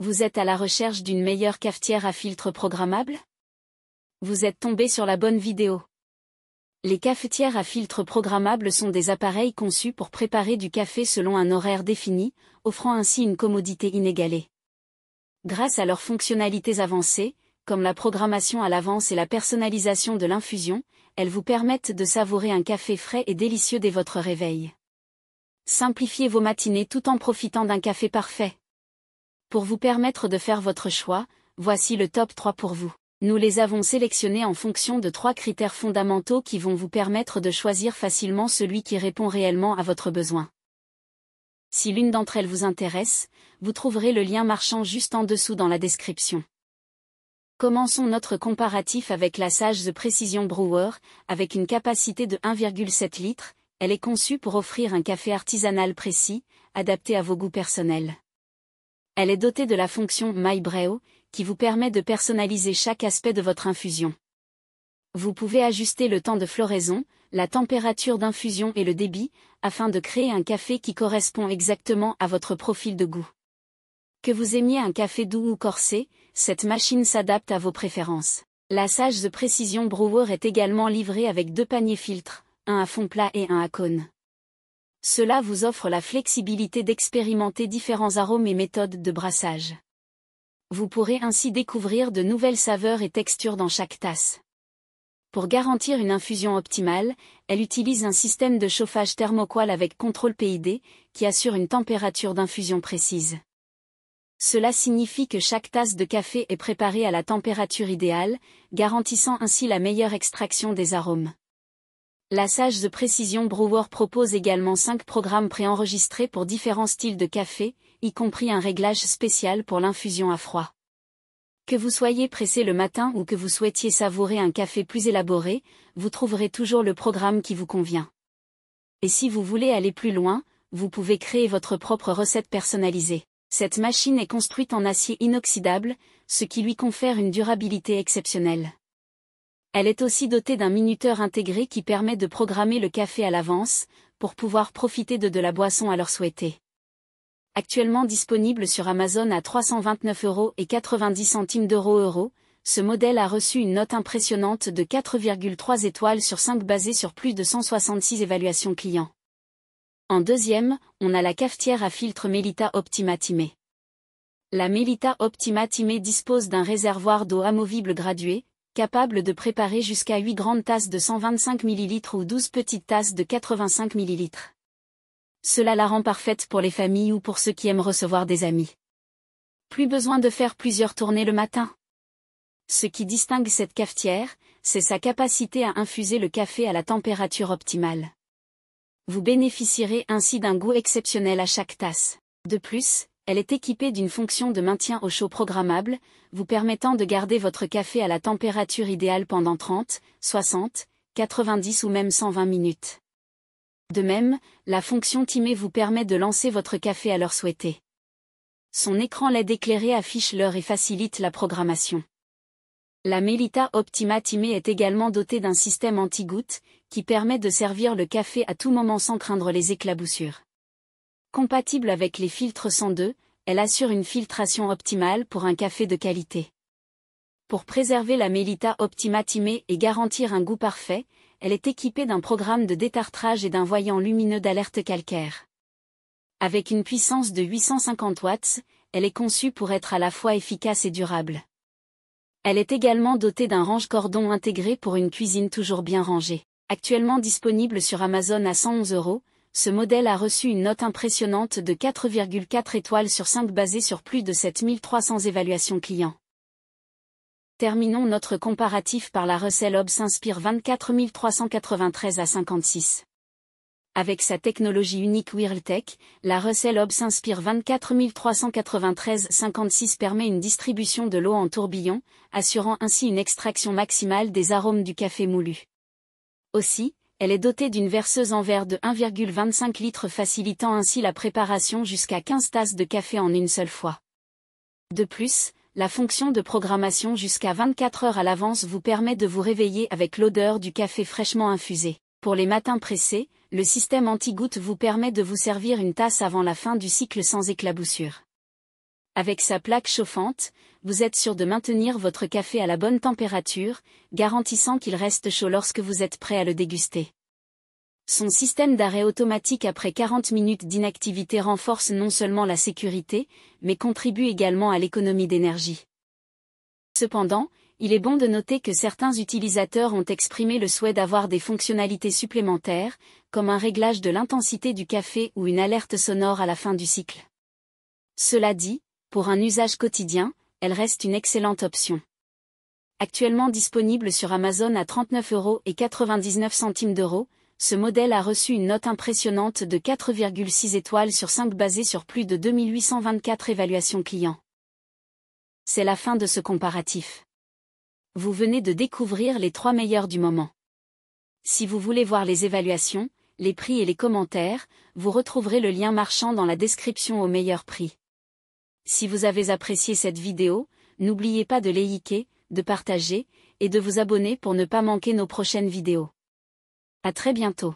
Vous êtes à la recherche d'une meilleure cafetière à filtre programmable? Vous êtes tombé sur la bonne vidéo. Les cafetières à filtre programmable sont des appareils conçus pour préparer du café selon un horaire défini, offrant ainsi une commodité inégalée. Grâce à leurs fonctionnalités avancées, comme la programmation à l'avance et la personnalisation de l'infusion, elles vous permettent de savourer un café frais et délicieux dès votre réveil. Simplifiez vos matinées tout en profitant d'un café parfait. Pour vous permettre de faire votre choix, voici le top 3 pour vous. Nous les avons sélectionnés en fonction de 3 critères fondamentaux qui vont vous permettre de choisir facilement celui qui répond réellement à votre besoin. Si l'une d'entre elles vous intéresse, vous trouverez le lien marchand juste en dessous dans la description. Commençons notre comparatif avec la Sage The Precision Brewer, avec une capacité de 1,7 litres, elle est conçue pour offrir un café artisanal précis, adapté à vos goûts personnels. Elle est dotée de la fonction My Brew, qui vous permet de personnaliser chaque aspect de votre infusion. Vous pouvez ajuster le temps de floraison, la température d'infusion et le débit, afin de créer un café qui correspond exactement à votre profil de goût. Que vous aimiez un café doux ou corsé, cette machine s'adapte à vos préférences. La Sage The Precision Brewer est également livrée avec 2 paniers filtres, un à fond plat et un à cône. Cela vous offre la flexibilité d'expérimenter différents arômes et méthodes de brassage. Vous pourrez ainsi découvrir de nouvelles saveurs et textures dans chaque tasse. Pour garantir une infusion optimale, elle utilise un système de chauffage thermocoil avec contrôle PID, qui assure une température d'infusion précise. Cela signifie que chaque tasse de café est préparée à la température idéale, garantissant ainsi la meilleure extraction des arômes. La Sage The Precision Brewer propose également 5 programmes préenregistrés pour différents styles de café, y compris un réglage spécial pour l'infusion à froid. Que vous soyez pressé le matin ou que vous souhaitiez savourer un café plus élaboré, vous trouverez toujours le programme qui vous convient. Et si vous voulez aller plus loin, vous pouvez créer votre propre recette personnalisée. Cette machine est construite en acier inoxydable, ce qui lui confère une durabilité exceptionnelle. Elle est aussi dotée d'un minuteur intégré qui permet de programmer le café à l'avance, pour pouvoir profiter de la boisson à l'heure souhaitée. Actuellement disponible sur Amazon à 329,90 €, ce modèle a reçu une note impressionnante de 4,3 étoiles sur 5 basée sur plus de 166 évaluations clients. En deuxième, on a la cafetière à filtre Melita Optima Time. La Melita Optima Time dispose d'un réservoir d'eau amovible gradué, capable de préparer jusqu'à 8 grandes tasses de 125 ml ou 12 petites tasses de 85 ml. Cela la rend parfaite pour les familles ou pour ceux qui aiment recevoir des amis. Plus besoin de faire plusieurs tournées le matin. Ce qui distingue cette cafetière, c'est sa capacité à infuser le café à la température optimale. Vous bénéficierez ainsi d'un goût exceptionnel à chaque tasse. De plus, elle est équipée d'une fonction de maintien au chaud programmable, vous permettant de garder votre café à la température idéale pendant 30, 60, 90 ou même 120 minutes. De même, la fonction timée vous permet de lancer votre café à l'heure souhaitée. Son écran LED éclairé affiche l'heure et facilite la programmation. La Melita Optima Time est également dotée d'un système anti-gouttes, qui permet de servir le café à tout moment sans craindre les éclaboussures. Compatible avec les filtres 102, elle assure une filtration optimale pour un café de qualité. Pour préserver la Melita Optima Time et garantir un goût parfait, elle est équipée d'un programme de détartrage et d'un voyant lumineux d'alerte calcaire. Avec une puissance de 850 watts, elle est conçue pour être à la fois efficace et durable. Elle est également dotée d'un range-cordon intégré pour une cuisine toujours bien rangée. Actuellement disponible sur Amazon à 111 €, ce modèle a reçu une note impressionnante de 4,4 étoiles sur 5 basée sur plus de 7300 évaluations clients. Terminons notre comparatif par la Russell Hobbs Inspire 24393 à 56. Avec sa technologie unique WhirlTech, la Russell Hobbs Inspire 24393-56 permet une distribution de l'eau en tourbillon, assurant ainsi une extraction maximale des arômes du café moulu. Aussi, elle est dotée d'une verseuse en verre de 1,25 litres facilitant ainsi la préparation jusqu'à 15 tasses de café en une seule fois. De plus, la fonction de programmation jusqu'à 24 heures à l'avance vous permet de vous réveiller avec l'odeur du café fraîchement infusé. Pour les matins pressés, le système anti-gouttes vous permet de vous servir une tasse avant la fin du cycle sans éclaboussure. Avec sa plaque chauffante, vous êtes sûr de maintenir votre café à la bonne température, garantissant qu'il reste chaud lorsque vous êtes prêt à le déguster. Son système d'arrêt automatique après 40 minutes d'inactivité renforce non seulement la sécurité, mais contribue également à l'économie d'énergie. Cependant, il est bon de noter que certains utilisateurs ont exprimé le souhait d'avoir des fonctionnalités supplémentaires, comme un réglage de l'intensité du café ou une alerte sonore à la fin du cycle. Cela dit, pour un usage quotidien, elle reste une excellente option. Actuellement disponible sur Amazon à 39,99 €, ce modèle a reçu une note impressionnante de 4,6 étoiles sur 5 basée sur plus de 2824 évaluations clients. C'est la fin de ce comparatif. Vous venez de découvrir les 3 meilleurs du moment. Si vous voulez voir les évaluations, les prix et les commentaires, vous retrouverez le lien marchand dans la description au meilleur prix. Si vous avez apprécié cette vidéo, n'oubliez pas de liker, de partager, et de vous abonner pour ne pas manquer nos prochaines vidéos. À très bientôt.